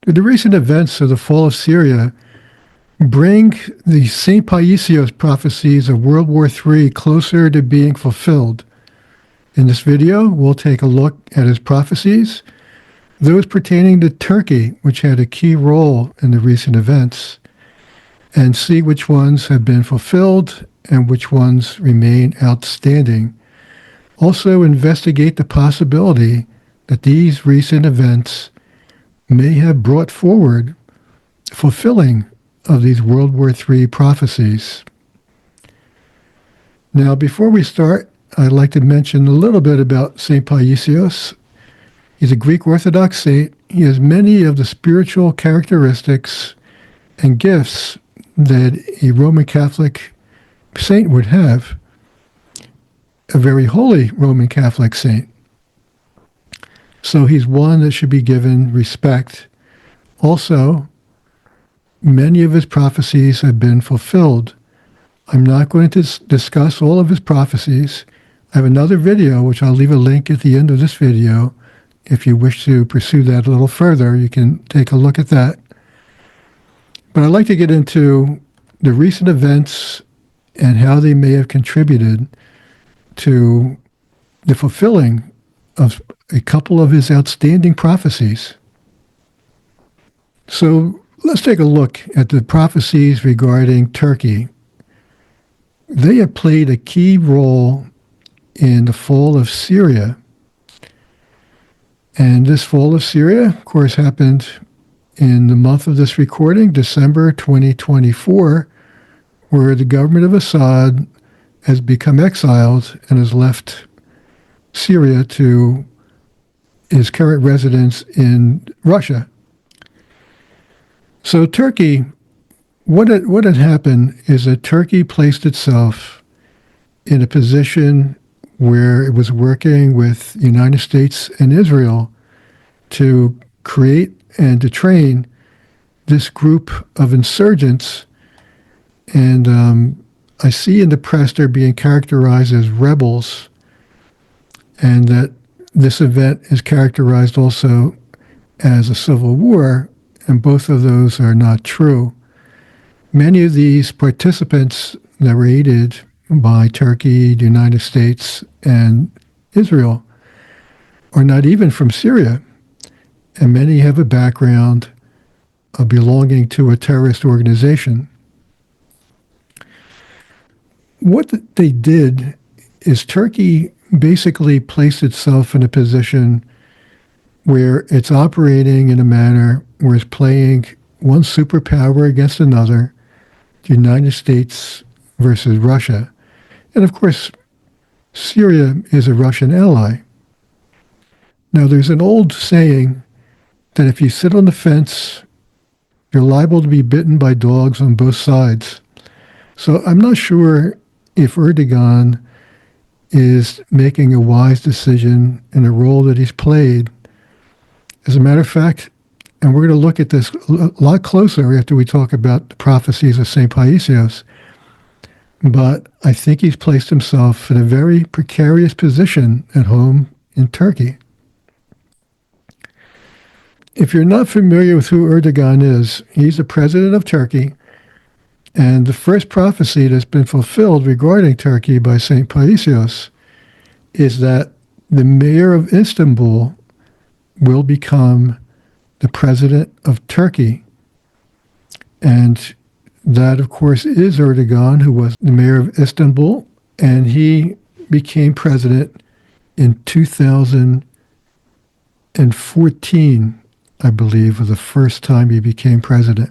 The recent events of the fall of Syria bring the St. Paisios prophecies of World War III closer to being fulfilled. In this video, we'll take a look at his prophecies, those pertaining to Turkey, which had a key role in the recent events, and see which ones have been fulfilled and which ones remain outstanding. Also, investigate the possibility that these recent events may have brought forward fulfilling of these World War III prophecies. Now, before we start, I'd like to mention a little bit about St. Paisios. He's a Greek Orthodox saint. He has many of the spiritual characteristics and gifts that a Roman Catholic saint would have, a very holy Roman Catholic saint. So he's one that should be given respect. Also, many of his prophecies have been fulfilled. I'm not going to discuss all of his prophecies. I have another video, which I'll leave a link at the end of this video. If you wish to pursue that a little further, you can take a look at that. But I'd like to get into the recent events and how they may have contributed to the fulfilling of a couple of his outstanding prophecies. So let's take a look at the prophecies regarding Turkey. They have played a key role in the fall of Syria. And this fall of Syria, of course, happened in the month of this recording, December 2024, where the government of Assad has become exiled and has left Syria to his current residence in Russia. So Turkey, what had happened is that Turkey placed itself in a position where it was working with the United States and Israel to create and to train this group of insurgents. And I see in the press they're being characterized as rebels, and that this event is characterized also as a civil war, and both of those are not true. Many of these participants that were aided by Turkey, the United States, and Israel are not even from Syria, and many have a background of belonging to a terrorist organization. What they did is Turkey basically placed itself in a position where it's operating in a manner where it's playing one superpower against another, the United States versus Russia. And of course, Syria is a Russian ally. Now, there's an old saying that if you sit on the fence, you're liable to be bitten by dogs on both sides. So I'm not sure if Erdogan is making a wise decision in the role that he's played. As a matter of fact, and we're going to look at this a lot closer after we talk about the prophecies of St. Paisios, but I think he's placed himself in a very precarious position at home in Turkey. If you're not familiar with who Erdogan is, he's the president of Turkey, and the first prophecy that's been fulfilled regarding Turkey by St. Paisios is that the mayor of Istanbul will become the president of Turkey. And that, of course, is Erdogan, who was the mayor of Istanbul, and he became president in 2014, I believe, was the first time he became president.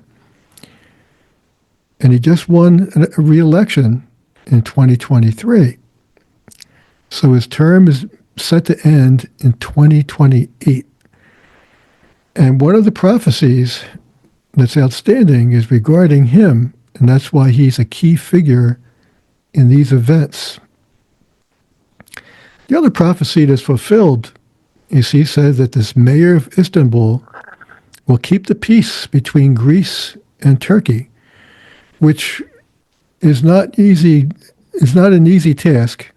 And he just won a re-election in 2023. So his term is set to end in 2028. And one of the prophecies that's outstanding is regarding him, and that's why he's a key figure in these events. The other prophecy that's fulfilled is he said that this mayor of Istanbul will keep the peace between Greece and Turkey, which is not easy. It's not an easy task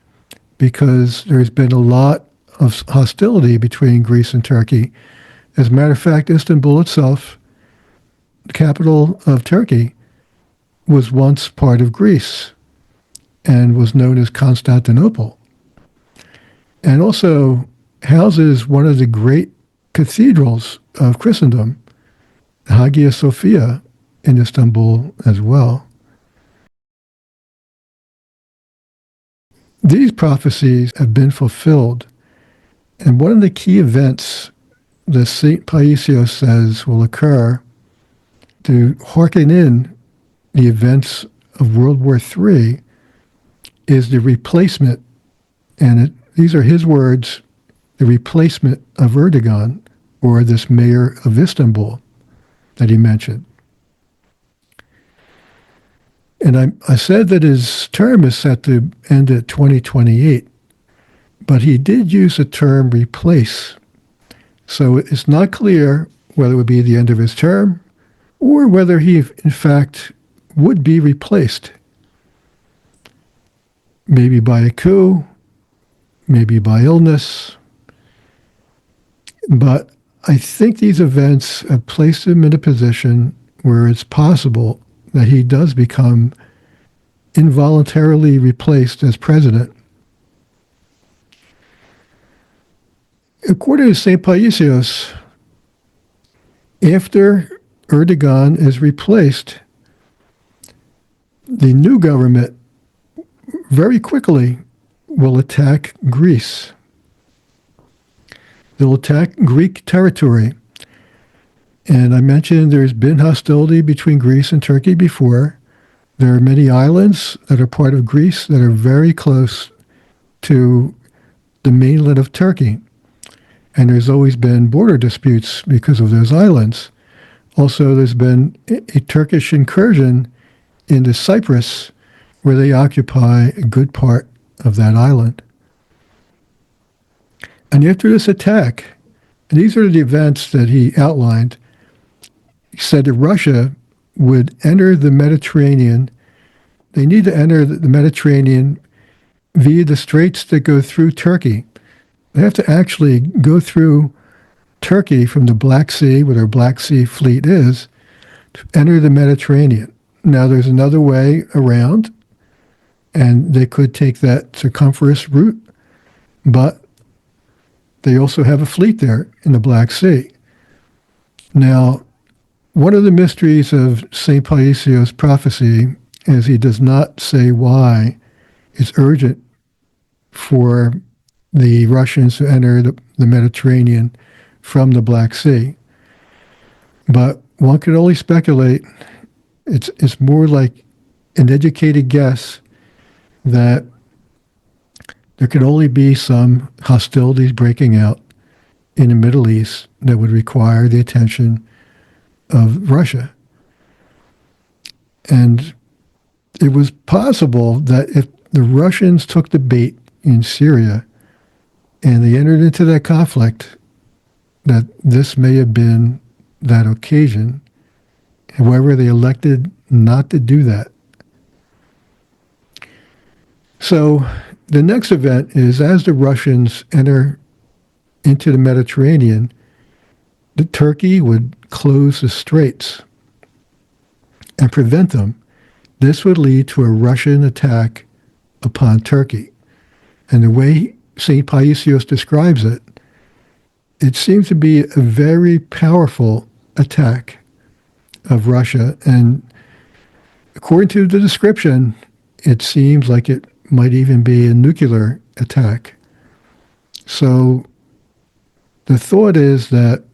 because there's been a lot of hostility between Greece and Turkey. As a matter of fact, Istanbul itself the capital of Turkey, was once part of Greece and was known as Constantinople, and also houses one of the great cathedrals of Christendom, Hagia Sophia, in Istanbul as well. These prophecies have been fulfilled, and one of the key events that St. Paisios says will occur to hearken in the events of World War III is the replacement, and these are his words, the replacement of Erdogan, or this mayor of Istanbul that he mentioned. And I said that his term is set to end at 2028, but he did use the term replace. So it's not clear whether it would be the end of his term or whether he, in fact, would be replaced. Maybe by a coup, maybe by illness. But I think these events have placed him in a position where it's possible that he does become involuntarily replaced as president. According to St. Paisios, after Erdogan is replaced, the new government very quickly will attack Greece. They'll attack Greek territory. And I mentioned there's been hostility between Greece and Turkey before. There are many islands that are part of Greece that are very close to the mainland of Turkey. And there's always been border disputes because of those islands. Also, there's been a Turkish incursion into Cyprus, where they occupy a good part of that island. And after this attack, and these are the events that he outlined, he said that Russia would enter the Mediterranean. They need to enter the Mediterranean via the straits that go through Turkey. They have to actually go through Turkey from the Black Sea, where their Black Sea fleet is, to enter the Mediterranean. Now, there's another way around, and they could take that circumference route, but they also have a fleet there in the Black Sea. Now, one of the mysteries of St. Paisios' prophecy is he does not say why it's urgent for the Russians to enter the Mediterranean from the Black Sea. But one can only speculate. It's more like an educated guess that there could only be some hostilities breaking out in the Middle East that would require the attention of Russia. And it was possible that if the Russians took the bait in Syria and they entered into that conflict, that this may have been that occasion. However, they elected not to do that. So the next event is as the Russians enter into the Mediterranean, the Turkey would close the straits and prevent them. This would lead to a Russian attack upon Turkey. And the way St. Paisios describes it, it seems to be a very powerful attack of Russia. And according to the description, it seems like it might even be a nuclear attack. So the thought is that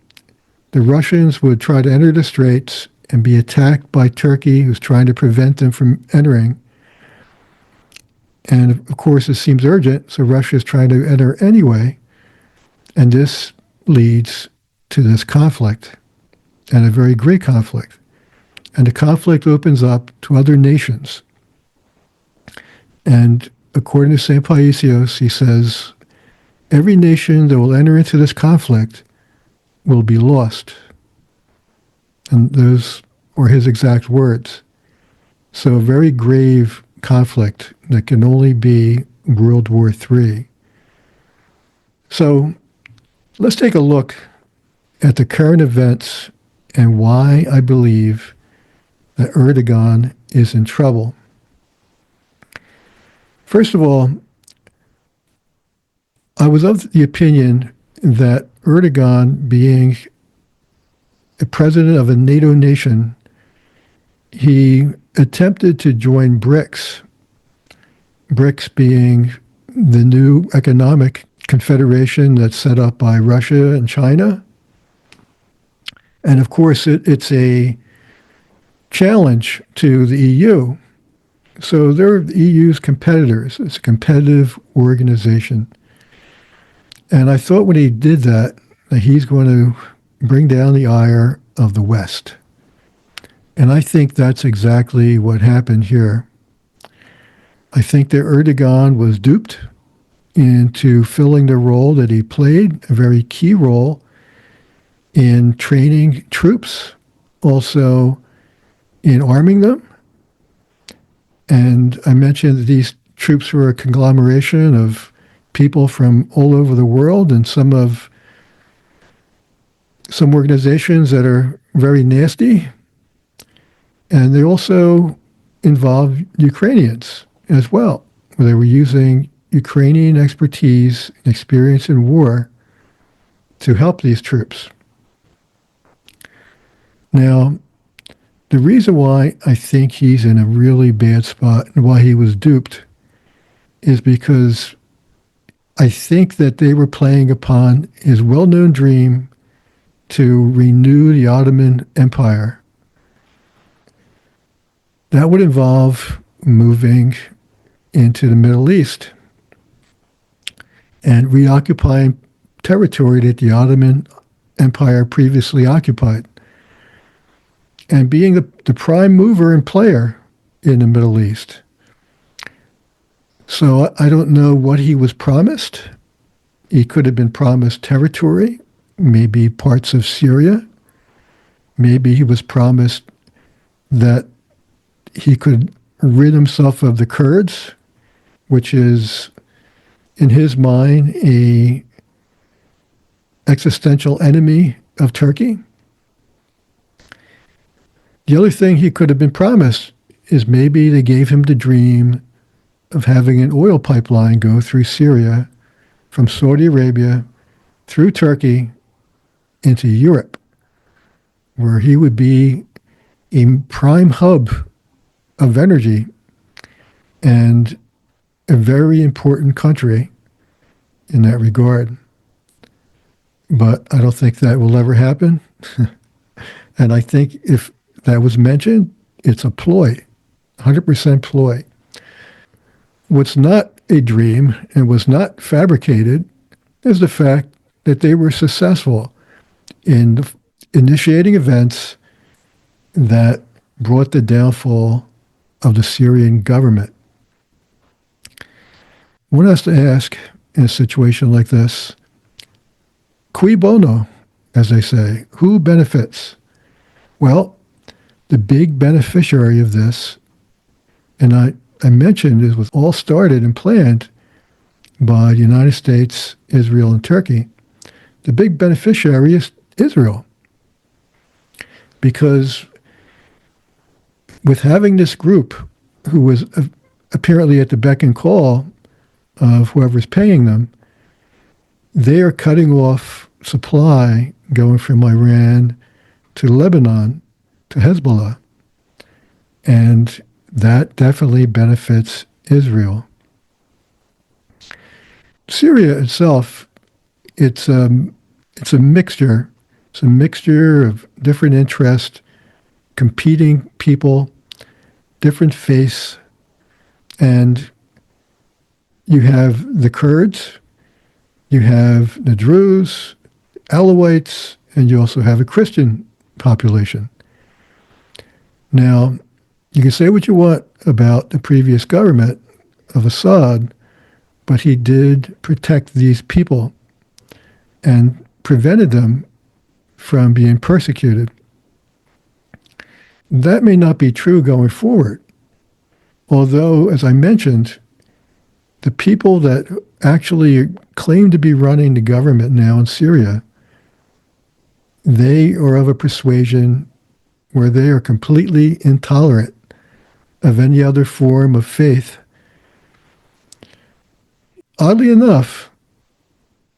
the Russians would try to enter the straits and be attacked by Turkey, who's trying to prevent them from entering. And of course, it seems urgent, so Russia is trying to enter anyway. And this leads to this conflict, and a very great conflict. And the conflict opens up to other nations. And according to St. Paisios, he says, every nation that will enter into this conflict will be lost. And those were his exact words. So a very grave conflict that can only be World War III. So let's take a look at the current events and why I believe that Erdogan is in trouble. First of all, I was of the opinion that Erdogan, being the president of a NATO nation, he attempted to join BRICS, BRICS being the new economic confederation that's set up by Russia and China. And of course, it's a challenge to the EU. So they're the EU's competitors. It's a competitive organization. And I thought when he did that he's going to bring down the ire of the West. And I think that's exactly what happened here. I think that Erdogan was duped into filling the role that he played, a very key role in training troops, also in arming them. And I mentioned that these troops were a conglomeration of people from all over the world, and some organizations that are very nasty. And they also involved Ukrainians as well, where they were using Ukrainian expertise and experience in war to help these troops. Now, the reason why I think he's in a really bad spot and why he was duped is because I think that they were playing upon his well-known dream to renew the Ottoman Empire. That would involve moving into the Middle East and reoccupying territory that the Ottoman Empire previously occupied, and being the prime mover and player in the Middle East. So I don't know what he was promised. He could have been promised territory, maybe parts of Syria. Maybe he was promised that he could rid himself of the Kurds, which is, in his mind, a existential enemy of Turkey. The other thing he could have been promised is maybe they gave him the dream of having an oil pipeline go through Syria from Saudi Arabia through Turkey into Europe, where he would be a prime hub of energy and a very important country in that regard. But I don't think that will ever happen. And I think if that was mentioned, it's a ploy, 100% ploy. What's not a dream and was not fabricated is the fact that they were successful in initiating events that brought the downfall of the Syrian government. One has to ask in a situation like this, cui bono, as they say, who benefits? Well, the big beneficiary of this, and I mentioned, it was all started and planned by the United States, Israel, and Turkey. The big beneficiary is Israel. Because with having this group who was apparently at the beck and call of whoever's paying them, they are cutting off supply going from Iran to Lebanon to Hezbollah. And that definitely benefits Israel. Syria itself, it's a mixture. It's a mixture of different interests, competing people, different faiths, and you have the Kurds, you have the Druze, Alawites, and you also have a Christian population. Now, you can say what you want about the previous government of Assad, but he did protect these people and prevented them from being persecuted. That may not be true going forward, although, as I mentioned, the people that actually claim to be running the government now in Syria, They are of a persuasion where they are completely intolerant of any other form of faith. Oddly enough,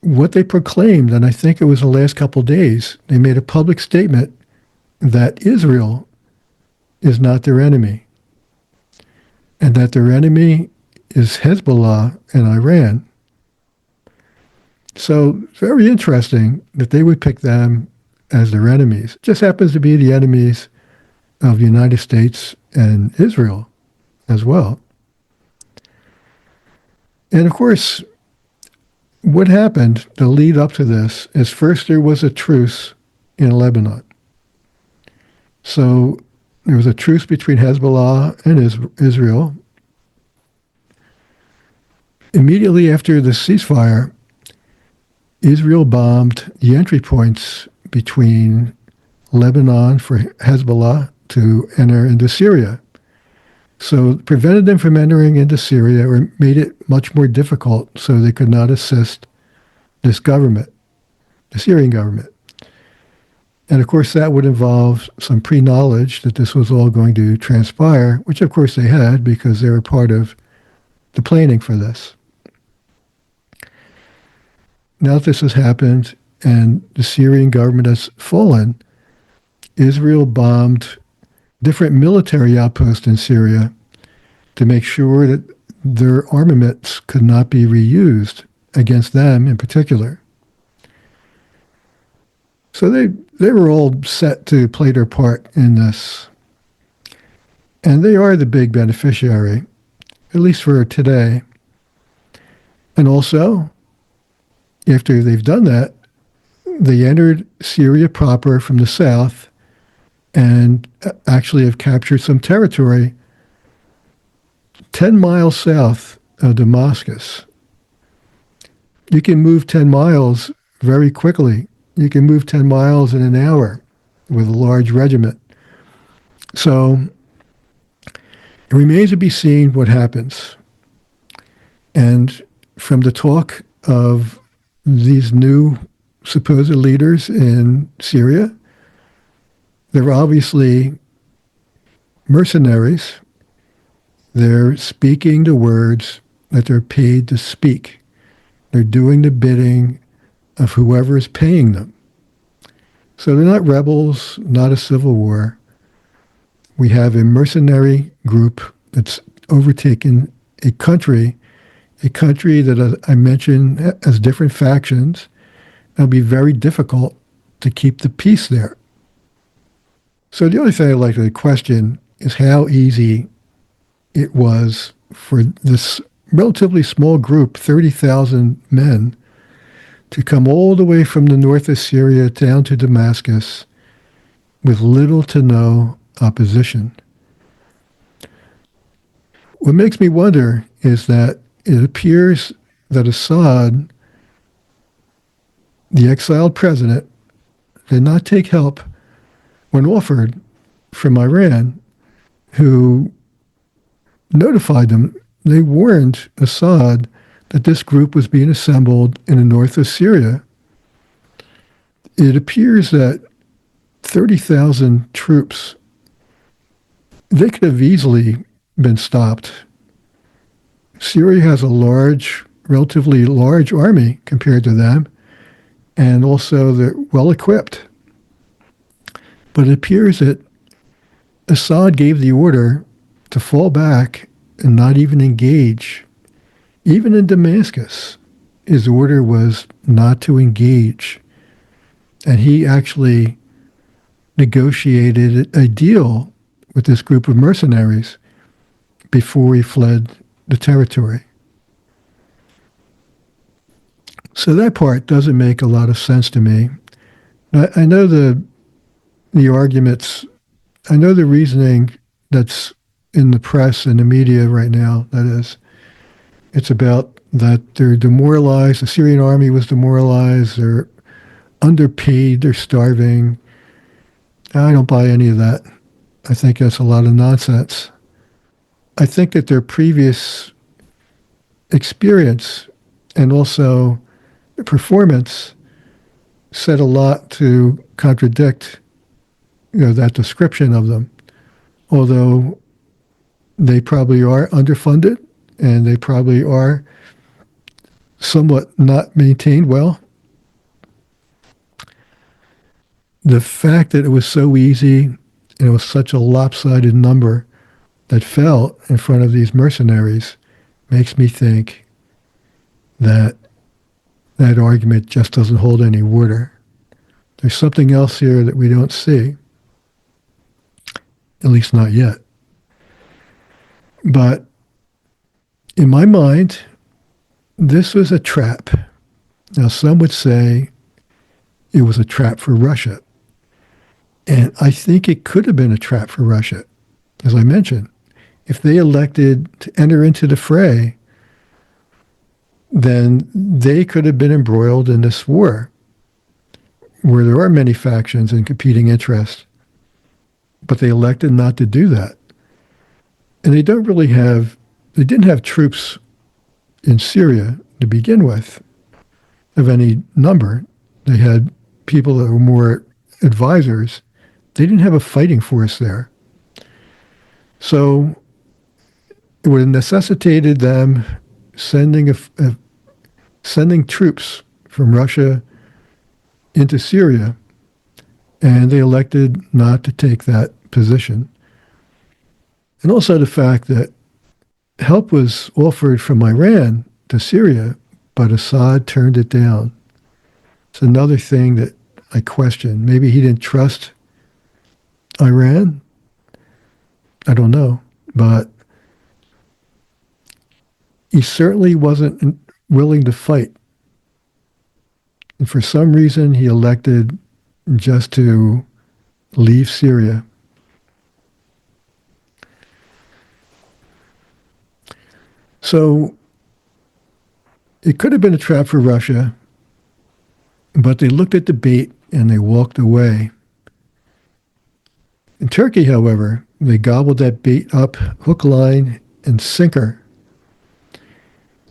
what they proclaimed, and I think it was the last couple of days, they made a public statement that Israel is not their enemy, and that their enemy is Hezbollah and Iran. So very interesting that they would pick them as their enemies. It just happens to be the enemies of the United States and Israel as well. And of course, what happened to lead up to this is first there was a truce in Lebanon. So there was a truce between Hezbollah and Israel. Immediately after the ceasefire, Israel bombed the entry points between Lebanon for Hezbollah to enter into Syria. So prevented them from entering into Syria or made it much more difficult so they could not assist this government, the Syrian government. And of course, that would involve some pre-knowledge that this was all going to transpire, which of course they had because they were part of the planning for this. Now that this has happened and the Syrian government has fallen, Israel bombed different military outposts in Syria to make sure that their armaments could not be reused against them in particular. So they were all set to play their part in this. And they are the big beneficiary, at least for today. And also, after they've done that, they entered Syria proper from the south and actually have captured some territory 10 miles south of Damascus. You can move 10 miles very quickly. You can move 10 miles in an hour with a large regiment. So it remains to be seen what happens. And from the talk of these new supposed leaders in Syria, they're obviously mercenaries. They're speaking the words that they're paid to speak. They're doing the bidding of whoever is paying them. So they're not rebels, not a civil war. We have a mercenary group that's overtaken a country that, as I mentioned, has different factions. It'll be very difficult to keep the peace there. So the only thing I'd like to question is how easy it was for this relatively small group, 30,000 men, to come all the way from the north of Syria down to Damascus with little to no opposition. What makes me wonder is that it appears that Assad, the exiled president, did not take help when offered from Iran, who notified them. They warned Assad that this group was being assembled in the north of Syria. It appears that 30,000 troops, they could have easily been stopped. Syria has a relatively large army compared to them, and also they're well equipped. But it appears that Assad gave the order to fall back and not even engage. Even in Damascus, his order was not to engage. And he actually negotiated a deal with this group of mercenaries before he fled the territory. So that part doesn't make a lot of sense to me. I know the arguments, I know the reasoning that's in the press and the media right now, that is. It's about that they're demoralized, the Syrian army was demoralized, they're underpaid, they're starving. I don't buy any of that. I think that's a lot of nonsense. I think that their previous experience and also performance said a lot to contradict, that description of them. Although they probably are underfunded and they probably are somewhat not maintained well. The fact that it was so easy and it was such a lopsided number that fell in front of these mercenaries makes me think that that argument just doesn't hold any water. There's something else here that we don't see, at least not yet. But in my mind, this was a trap. Now, some would say it was a trap for Russia. And I think it could have been a trap for Russia. As I mentioned, if they elected to enter into the fray, then they could have been embroiled in this war where there are many factions and competing interests. But they elected not to do that. And they didn't have troops in Syria to begin with of any number. They had people that were more advisors. They didn't have a fighting force there. So it would have necessitated them sending troops from Russia into Syria, and they elected not to take that position. And also the fact that help was offered from Iran to Syria, but Assad turned it down. It's another thing that I question. Maybe he didn't trust Iran. I don't know. But he certainly wasn't willing to fight. And for some reason, he elected just to leave Syria. So it could have been a trap for Russia, but they looked at the bait and they walked away. In Turkey, however, they gobbled that bait up, hook, line, and sinker.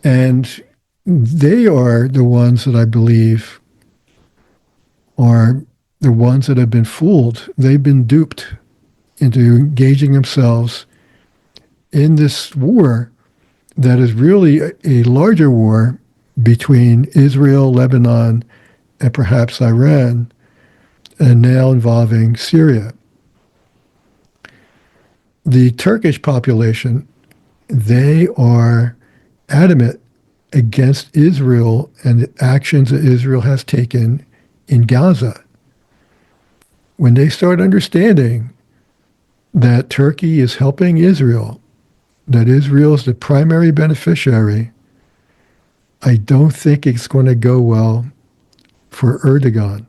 And they are the ones that I believe are the ones that have been fooled. They've been duped into engaging themselves in this war that is really a larger war between Israel, Lebanon, and perhaps Iran, and now involving Syria. The Turkish population, they are adamant against Israel and the actions that Israel has taken in Gaza. When they start understanding that Turkey is helping Israel, that Israel is the primary beneficiary, I don't think it's going to go well for Erdogan.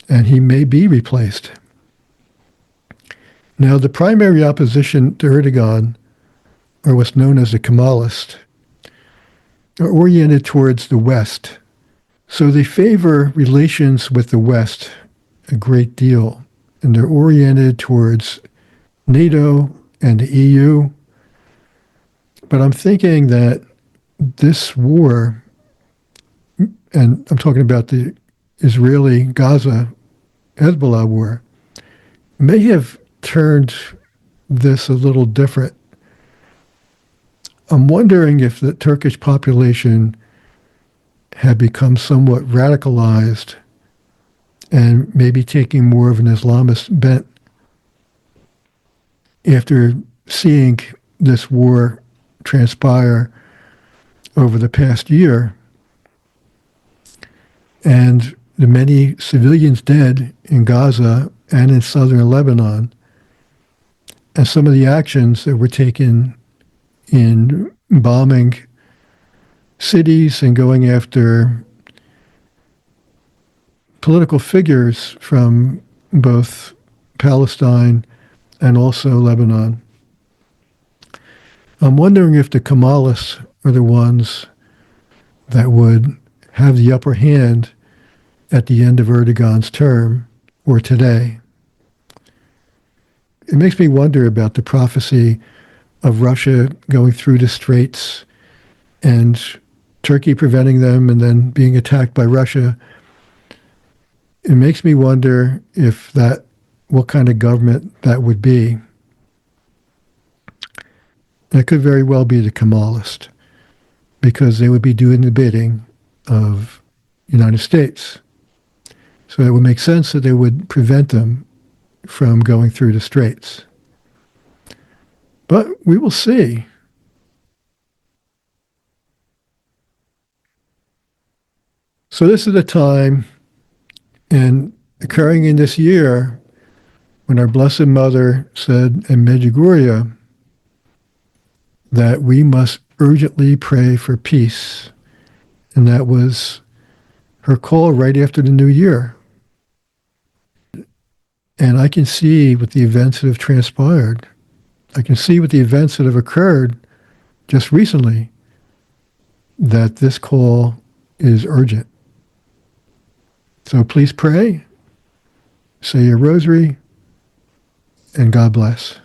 And he may be replaced. Now, the primary opposition to Erdogan, or what's known as the Kemalists, are oriented towards the West. So they favor relations with the West a great deal. And they're oriented towards NATO and the EU. But I'm thinking that this war, and I'm talking about the Israeli-Gaza Hezbollah war, may have turned this a little different. I'm wondering if the Turkish population had become somewhat radicalized and maybe taking more of an Islamist bent after seeing this war transpire over the past year and the many civilians dead in Gaza and in southern Lebanon, and some of the actions that were taken in bombing cities and going after political figures from both Palestine and also Lebanon. I'm wondering if the Kemalists are the ones that would have the upper hand at the end of Erdogan's term or today. It makes me wonder about the prophecy of Russia going through the straits and Turkey preventing them and then being attacked by Russia it makes me wonder if what kind of government that would be. That could very well be the Kemalist, because they would be doing the bidding of the United States. So it would make sense that they would prevent them from going through the straits. But we will see. So this is a time, and occurring in this year, when our Blessed Mother said in Medjugorje that we must urgently pray for peace. And that was her call right after the new year. And I can see with the events that have transpired, I can see with the events that have occurred just recently, that this call is urgent. So please pray, say your rosary, and God bless.